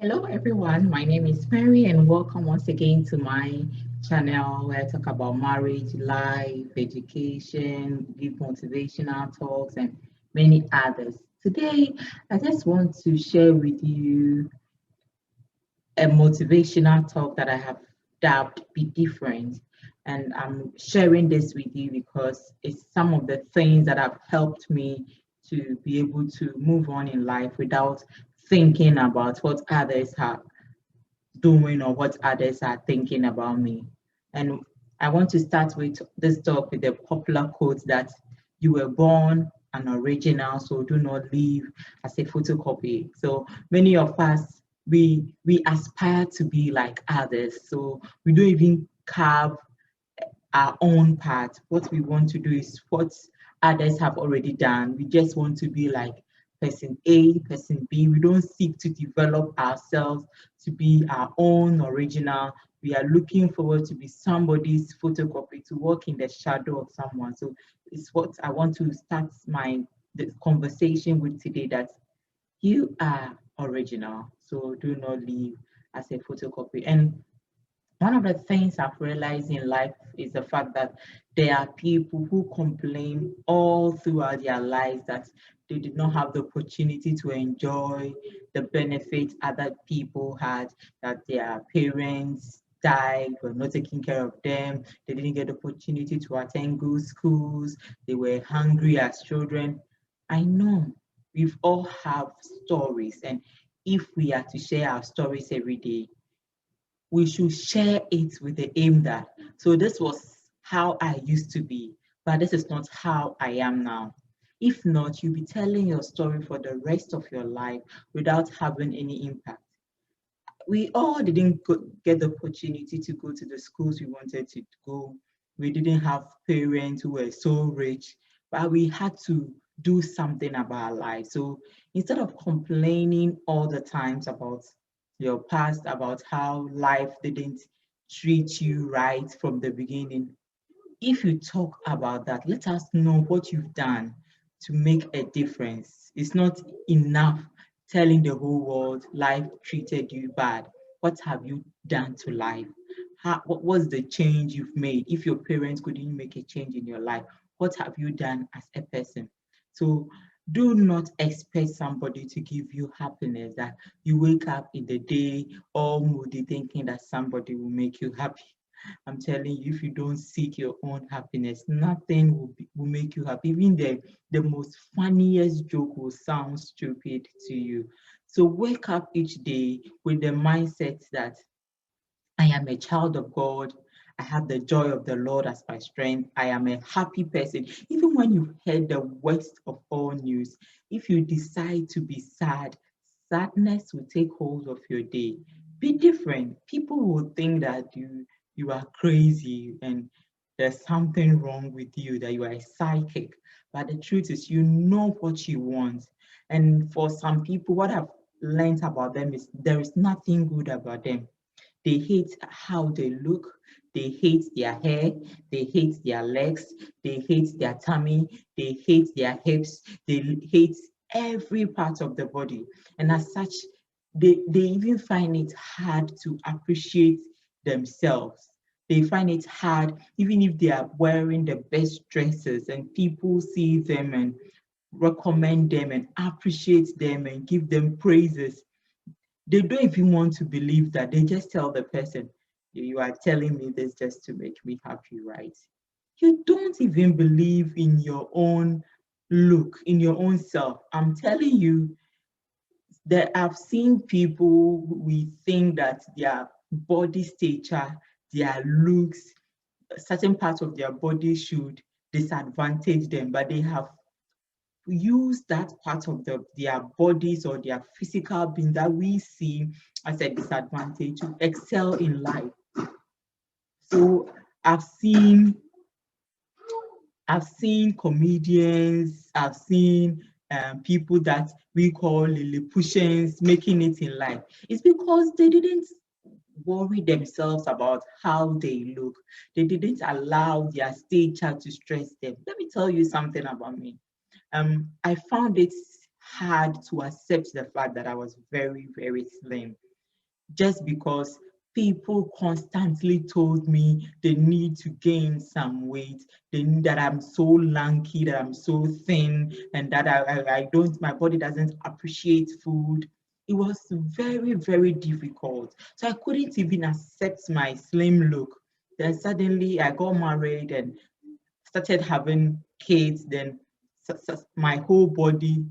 Hello, everyone. My name is Mary, and welcome once again to my channel where I talk about marriage, life, education, give motivational talks, and many others. Today, I just want to share with you a motivational talk that I have dubbed Be Different. And I'm sharing this with you because it's some of the things that have helped me to be able to move on in life without thinking about what others are doing or what others are thinking about me. And I want to start with this talk with a popular quote that you were born an original, so do not live as a photocopy. So many of us we aspire to be like others. So we don't even carve our own part. What we want to do is what others have already done. We just want to be like person A, person B. We don't seek to develop ourselves to be our own original. We are looking forward to be somebody's photocopy, to walk in the shadow of someone. So it's what I want to start the conversation with today, that you are original. So do not live as a photocopy. And one of the things I've realized in life is the fact that there are people who complain all throughout their lives that they did not have the opportunity to enjoy the benefits other people had, that their parents died, were not taking care of them, they didn't get the opportunity to attend good schools, they were hungry as children. I know we've all have stories, and if we are to share our stories every day, we should share it with the aim that, so this was how I used to be, but this is not how I am now. If not, you'll be telling your story for the rest of your life without having any impact. We all didn't get the opportunity to go to the schools we wanted to go. We didn't have parents who were so rich, but we had to do something about our lives. So instead of complaining all the times about your past, about how life didn't treat you right from the beginning, if you talk about that, let us know what you've done to make a difference. It's not enough telling the whole world life treated you bad. What have you done to life? What was the change you've made? If your parents couldn't make a change in your life, what have you done as a person? So do not expect somebody to give you happiness, that you wake up in the day all moody thinking that somebody will make you happy. I'm telling you, if you don't seek your own happiness, nothing will make you happy. Even the most funniest joke will sound stupid to you. So wake up each day with the mindset that I am a child of God. I have the joy of the Lord as my strength. I am a happy person. Even when you've heard the worst of all news, if you decide to be sad, sadness will take hold of your day. Be different. People will think that you are crazy and there's something wrong with you, that you are a psychic. But the truth is, you know what you want. And for some people, what I've learned about them is there is nothing good about them. They hate how they look. They hate their hair. They hate their legs. They hate their tummy. They hate their hips. They hate every part of the body. And as such, they even find it hard to appreciate themselves. They find it hard, even if they are wearing the best dresses and people see them and recommend them and appreciate them and give them praises, they don't even want to believe that. They just tell the person, you are telling me this just to make me happy, right? You don't even believe in your own look, in your own self. I'm telling you that I've seen people who we think that their body stature, their looks, certain parts of their body should disadvantage them, but they have use that part of their bodies or their physical being that we see as a disadvantage to excel in life. So I've seen I've seen comedians, I've seen people that we call Lilliputians making it in life. It's because they didn't worry themselves about how they look. They didn't allow their stature to stress them. Let me tell you something about me. I found it hard to accept the fact that I was very, very slim. just because people constantly told me they need to gain some weight, that I'm so lanky, that I'm so thin, and that I don't, my body doesn't appreciate food. It was very, very difficult. So I couldn't even accept my slim look. Then suddenly I got married and started having kids. Then my whole body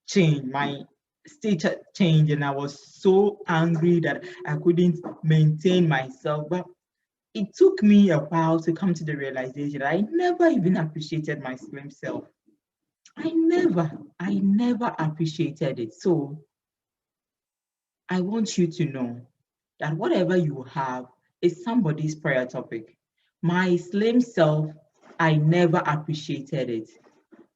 changed. My state changed, and I was so angry that I couldn't maintain myself. But it took me a while to come to the realization that I never even appreciated my slim self. I never appreciated it. So I want you to know that whatever you have is somebody's prayer topic. My slim self, I never appreciated it.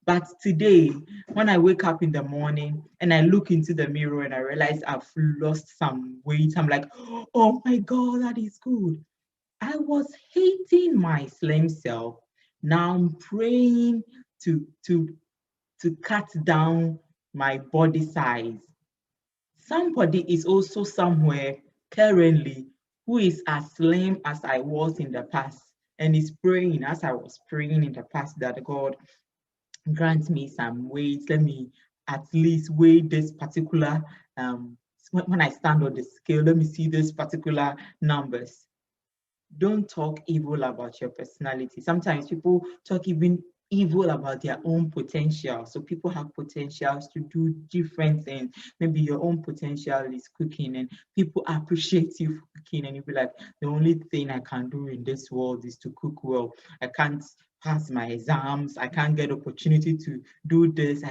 But today, when I wake up in the morning and I look into the mirror and I realize I've lost some weight, I'm like, oh my God, that is good. I was hating my slim self. Now I'm praying to cut down my body size. Somebody is also somewhere currently who is as slim as I was in the past and is praying as I was praying in the past that God grant me some weight. Let me at least weigh this particular, when I stand on the scale, let me see this particular numbers. Don't talk evil about your personality. Sometimes people talk even evil about their own potential. So people have potentials to do different things. Maybe your own potential is cooking and people appreciate you for cooking, and you'll be like, the only thing I can do in this world is to cook well. I can't pass my exams. I can't get opportunity to do this.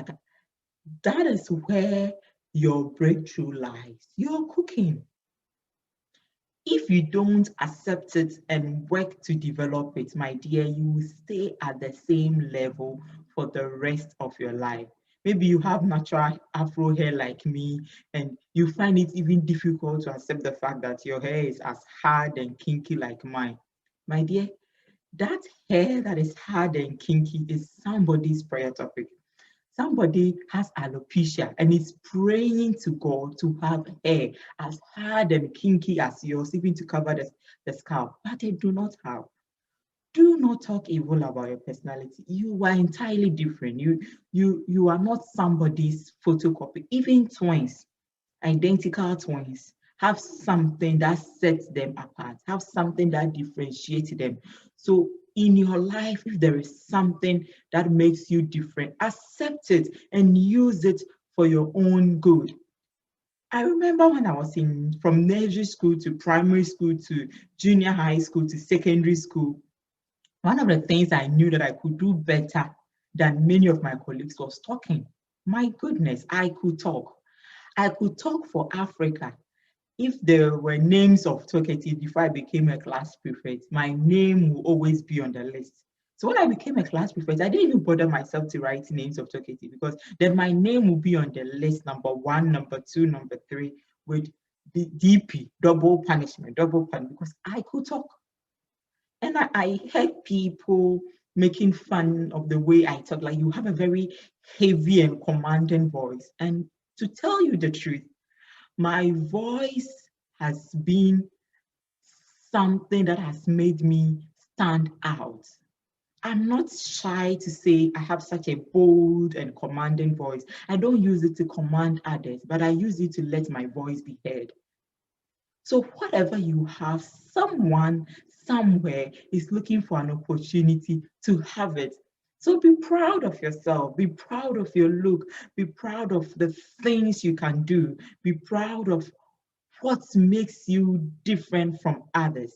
That is where your breakthrough lies. You're cooking. If you don't accept it and work to develop it, my dear, you will stay at the same level for the rest of your life. Maybe you have natural afro hair like me, and you find it even difficult to accept the fact that your hair is as hard and kinky like mine. My dear, that hair that is hard and kinky is somebody's prayer topic. Somebody has alopecia and is praying to God to have hair as hard and kinky as yours, even to cover the scalp, but they do not have. Do not talk evil about your personality. You are entirely different. You are not somebody's photocopy. Even twins, identical twins, have something that sets them apart, have something that differentiates them. So in your life, if there is something that makes you different, accept it and use it for your own good. I remember when I was from nursery school to primary school to junior high school to secondary school, one of the things I knew that I could do better than many of my colleagues was talking. My goodness, I could talk. I could talk for Africa. If there were names of talkative before I became a class prefect, my name will always be on the list. So when I became a class prefect, I didn't even bother myself to write names of talkative because then my name will be on the list, number one, number two, number three, with the DP, double punishment, because I could talk. And I heard people making fun of the way I talk, like you have a very heavy and commanding voice. And to tell you the truth, my voice has been something that has made me stand out. I'm not shy to say I have such a bold and commanding voice. I don't use it to command others, but I use it to let my voice be heard. So whatever you have, someone somewhere is looking for an opportunity to have it. So be proud of yourself, be proud of your look, be proud of the things you can do, be proud of what makes you different from others.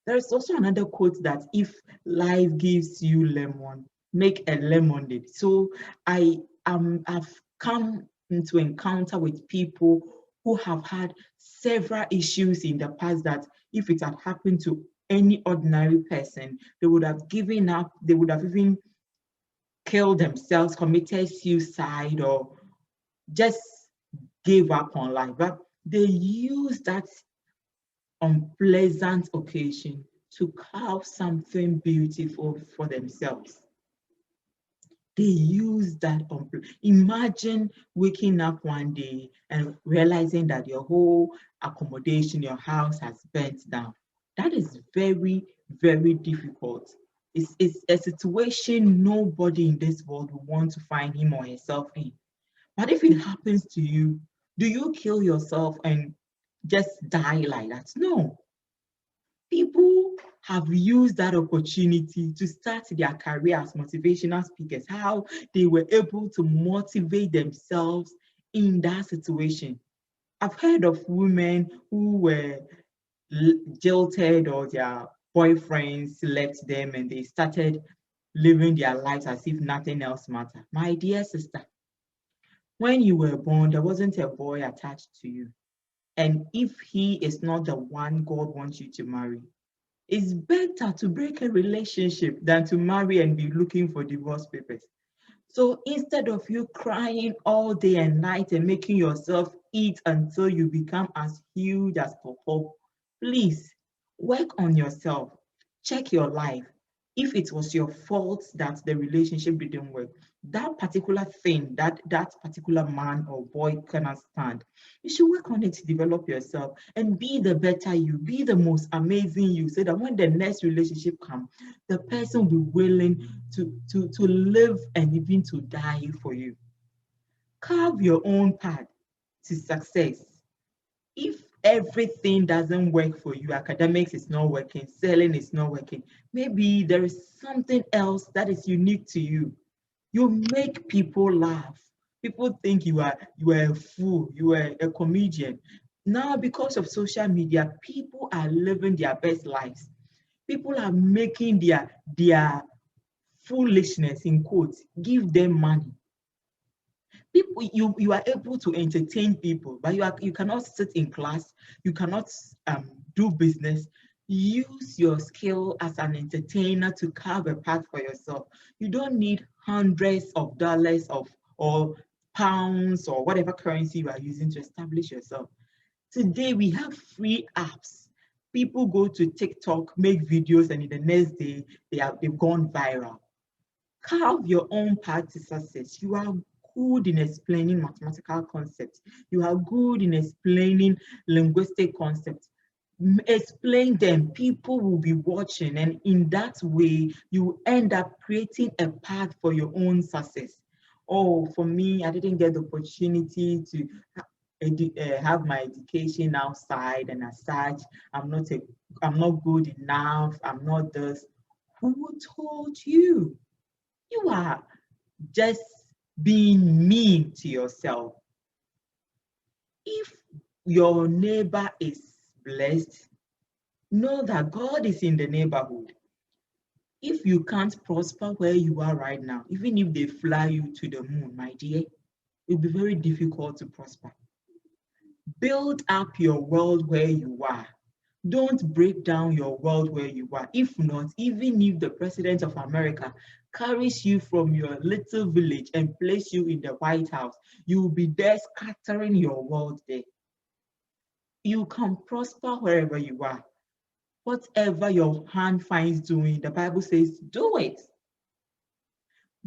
There's also another quote that if life gives you lemon, make a lemonade. So I've come into encounter with people who have had several issues in the past that if it had happened to any ordinary person, they would have given up, they would have even killed themselves, committed suicide, or just gave up on life. But they use that unpleasant occasion to carve something beautiful for themselves. They use that. Imagine waking up one day and realizing that your whole accommodation, your house has burnt down. That is very, very difficult. It's a situation nobody in this world will want to find him or herself in. But if it happens to you, do you kill yourself and just die like that? No. People have used that opportunity to start their career as motivational speakers, how they were able to motivate themselves in that situation. I've heard of women who were jilted or their boyfriends left them and they started living their lives as if nothing else mattered. My dear sister, when you were born, there wasn't a boy attached to you. And if he is not the one God wants you to marry, it's better to break a relationship than to marry and be looking for divorce papers. So instead of you crying all day and night and making yourself eat until you become as huge as Popo, please work on yourself. Check your life. If it was your fault that the relationship didn't work, that particular thing that particular man or boy cannot stand, you should work on it to develop yourself and be the better you, be the most amazing you, so that when the next relationship comes, the person will be willing to live and even to die for you. Carve your own path to success. If everything doesn't work for you, academics is not working, selling is not working, maybe there is something else that is unique to you. You make people laugh. People think you are a fool, you are a comedian. Now, because of social media, people are living their best lives. People are making their foolishness in quotes give them money. People, you are able to entertain people, but you cannot sit in class, you cannot do business. Use your skill as an entertainer to carve a path for yourself. You don't need hundreds of dollars or pounds or whatever currency you are using to establish yourself. Today we have free apps. People go to TikTok, make videos, and in the next day they've gone viral. Carve your own path to success. You are good in explaining mathematical concepts. You are good in explaining linguistic concepts. Explain them, people will be watching, and in that way, you end up creating a path for your own success. Oh, for me, I didn't get the opportunity to have my education outside, and as such, I'm not good enough. I'm not this. Who told you? You are just being mean to yourself. If your neighbor is blessed, know that God is in the neighborhood. If you can't prosper where you are right now, even if they fly you to the moon, my dear, it will be very difficult to prosper. Build up your world where you are. Don't break down your world where you are. If not, even if the President of America carries you from your little village and place you in the White House, you will be there scattering your world there. You can prosper wherever you are. Whatever your hand finds doing, the Bible says, do it.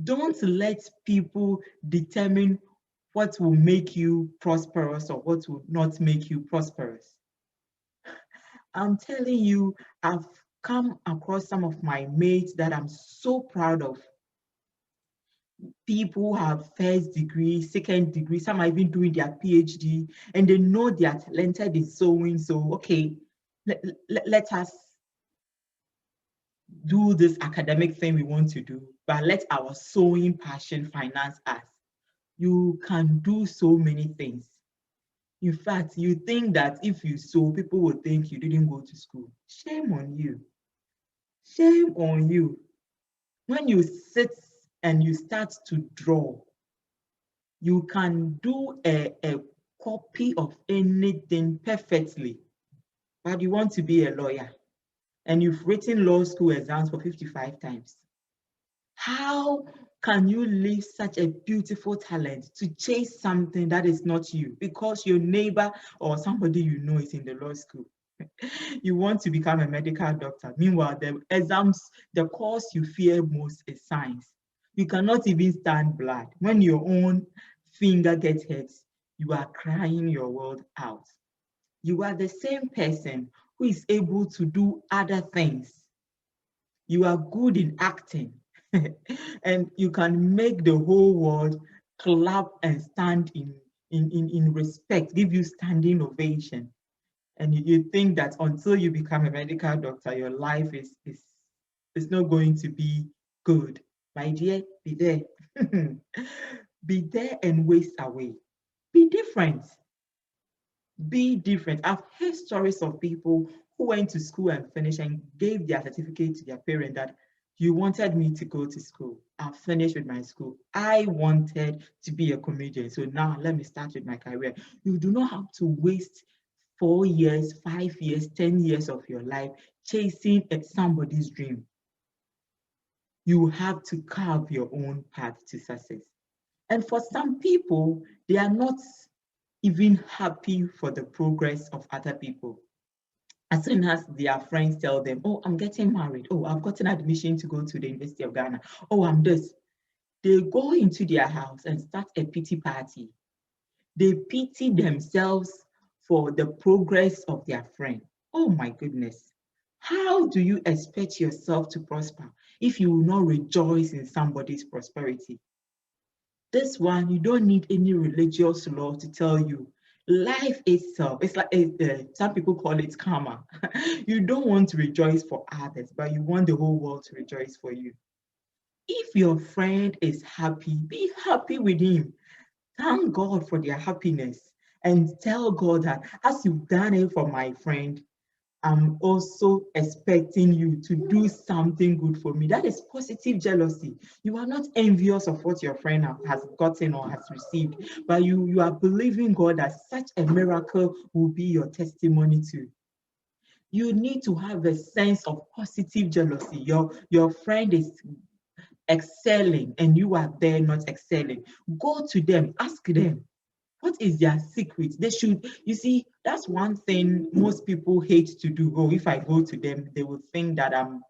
Don't let people determine what will make you prosperous or what will not make you prosperous. I'm telling you, I've come across some of my mates that I'm so proud of. People who have first degree, second degree, some are even doing their PhD, and they know they are talented in sewing. So, okay, let us do this academic thing we want to do, but let our sewing passion finance us. You can do so many things. In fact, you think that if you sew, people will think you didn't go to school. Shame on you. Shame on you. When you sit and you start to draw, you can do a copy of anything perfectly, but you want to be a lawyer and you've written law school exams for 55 times. How can you leave such a beautiful talent to chase something that is not you because your neighbor or somebody you know is in the law school? You want to become a medical doctor. Meanwhile, the exams, the course you fear most is science. You cannot even stand blood. When your own finger gets hurt, you are crying your world out. You are the same person who is able to do other things. You are good in acting, and you can make the whole world clap and stand in respect, give you standing ovation. And you think that until you become a medical doctor, your life is not going to be good. My dear, be there. Be there and waste away. Be different. Be different. I've heard stories of people who went to school and finished and gave their certificate to their parent that you wanted me to go to school. I've finished with my school. I wanted to be a comedian. So now let me start with my career. You do not have to waste 4 years, 5 years, 10 years of your life chasing at somebody's dream. You have to carve your own path to success. And for some people, they are not even happy for the progress of other people. As soon as their friends tell them, oh, I'm getting married. Oh, I've gotten admission to go to the University of Ghana. Oh, I'm this. They go into their house and start a pity party. They pity themselves for the progress of their friend. Oh my goodness. How do you expect yourself to prosper if you will not rejoice in somebody's prosperity? This one, you don't need any religious law to tell you. Life itself, it's like some people call it karma. You don't want to rejoice for others, but you want the whole world to rejoice for you. If your friend is happy, be happy with him. Thank God for their happiness and tell God that as you've done it for my friend, I'm also expecting you to do something good for me. That is positive jealousy. You are not envious of what your friend has gotten or has received, but you are believing God that such a miracle will be your testimony too. You need to have a sense of positive jealousy. Your friend is excelling and you are there not excelling. Go to them, ask them, what is their secret? They should, you see, that's one thing most people hate to do. Oh, if I go to them, they will think that I'm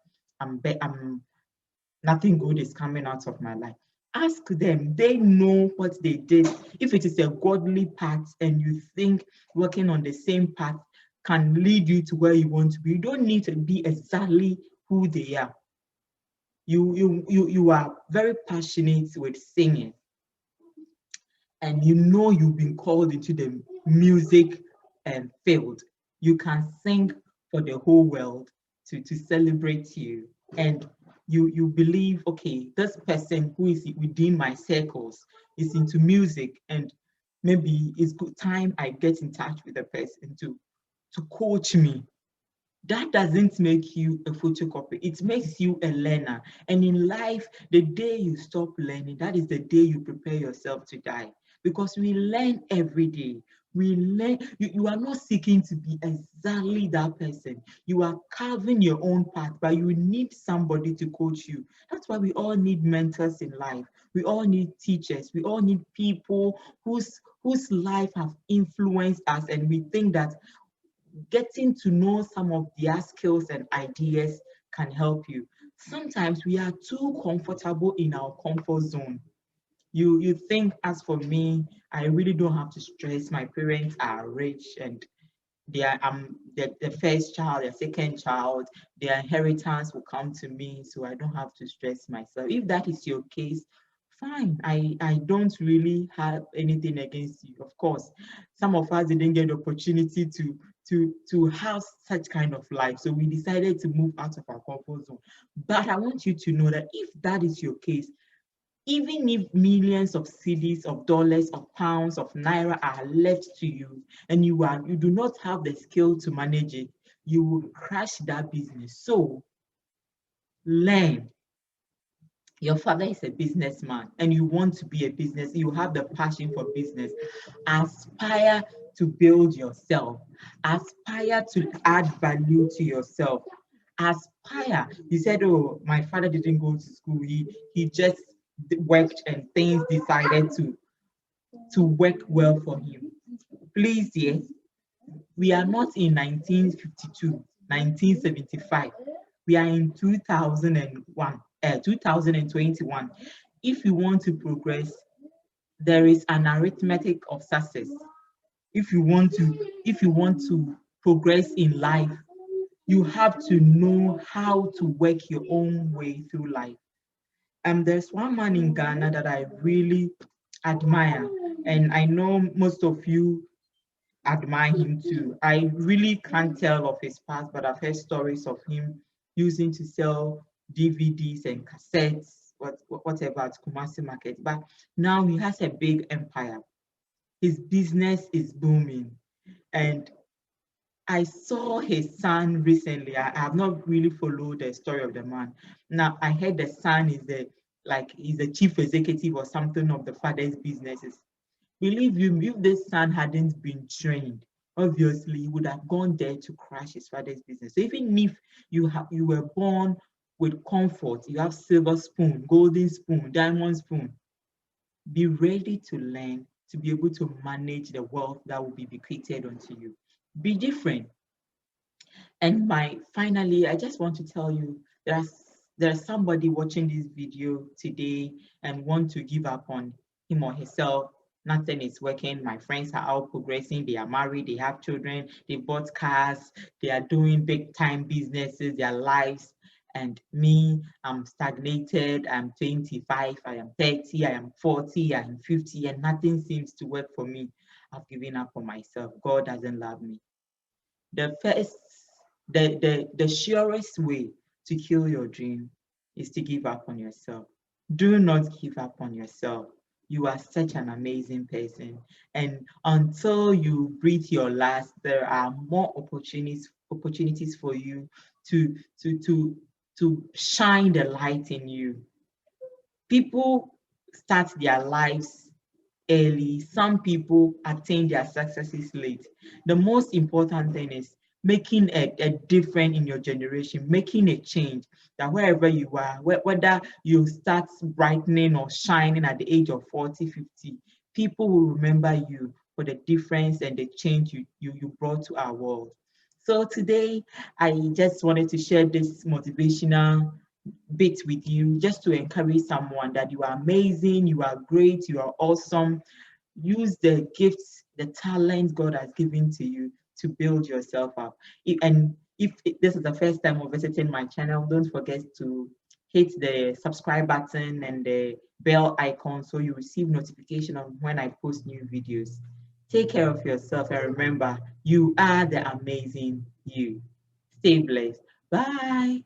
nothing good is coming out of my life. Ask them, they know what they did. If it is a godly path and you think working on the same path can lead you to where you want to be, you don't need to be exactly who they are. You are very passionate with singing, and you know you've been called into the music field. You can sing for the whole world to celebrate you. And you believe, okay, this person who is within my circles is into music, and maybe it's good time I get in touch with the person to coach me. That doesn't make you a photocopy. It makes you a learner. And in life, the day you stop learning, that is the day you prepare yourself to die. Because we learn every day. We learn. You are not seeking to be exactly that person. You are carving your own path, but you need somebody to coach you. That's why we all need mentors in life. We all need teachers. We all need people whose life have influenced us, and we think that getting to know some of their skills and ideas can help you. Sometimes we are too comfortable in our comfort zone. You think, as for me, I really don't have to stress. My parents are rich and they are the first child, the second child, their inheritance will come to me, so I don't have to stress myself. If that is your case, fine. I don't really have anything against you. Of course, some of us didn't get the opportunity to have such kind of life, so we decided to move out of our comfort zone. But I want you to know that if that is your case, even if millions of cedis, of dollars, of pounds, of naira are left to you, and you do not have the skill to manage it, you will crash that business. So learn. Your father is a businessman and you want to be a business, you have the passion for business. Aspire to build yourself. Aspire to add value to yourself. Aspire. You said, oh, my father didn't go to school. He just worked and things decided to work well for him. Please, yes, we are not in 1952, 1975. We are in 2001, 2021. if you want to progress, there is an arithmetic of success. If you want to progress in life, you have to know how to work your own way through life. There's one man in Ghana that I really admire, and I know most of you admire him too. I really can't tell of his past, but I've heard stories of him using to sell DVDs and cassettes, whatever at Kumasi Market. But now he has a big empire. His business is booming. And I saw his son recently. I have not really followed the story of the man. Now I heard the son is he's the chief executive or something of the father's businesses. Believe you me, if this son hadn't been trained, obviously he would have gone there to crash his father's business. So even if you were born with comfort, you have silver spoon, golden spoon, diamond spoon, be ready to learn to be able to manage the wealth that will be bequeathed unto you. Be different. And finally, I just want to tell you there's somebody watching this video today and want to give up on him or herself. Nothing is working. My friends are out progressing. They are married. They have children. They bought cars. They are doing big time businesses, their lives. And me, I'm stagnated. I'm 25. I am 30. I am 40. I am 50. And nothing seems to work for me. I've given up on myself. God doesn't love me. The first, the surest way to kill your dream is to give up on yourself. Do not give up on yourself. You are such an amazing person. And until you breathe your last, there are more opportunities for you to, to, to, to shine the light in you. People start their lives early. Some people attain their successes late. The most important thing is making a difference in your generation, making a change that wherever you are, whether you start brightening or shining at the age of 40, 50, people will remember you for the difference and the change you brought to our world. So today, I just wanted to share this motivational bit with you just to encourage someone that you are amazing, you are great, you are awesome. Use the gifts, the talent God has given to you to build yourself up. If this is the first time of visiting my channel, don't forget to hit the subscribe button and the bell icon so you receive notification of when I post new videos. Take care of yourself and remember, you are the amazing you. Stay blessed. Bye.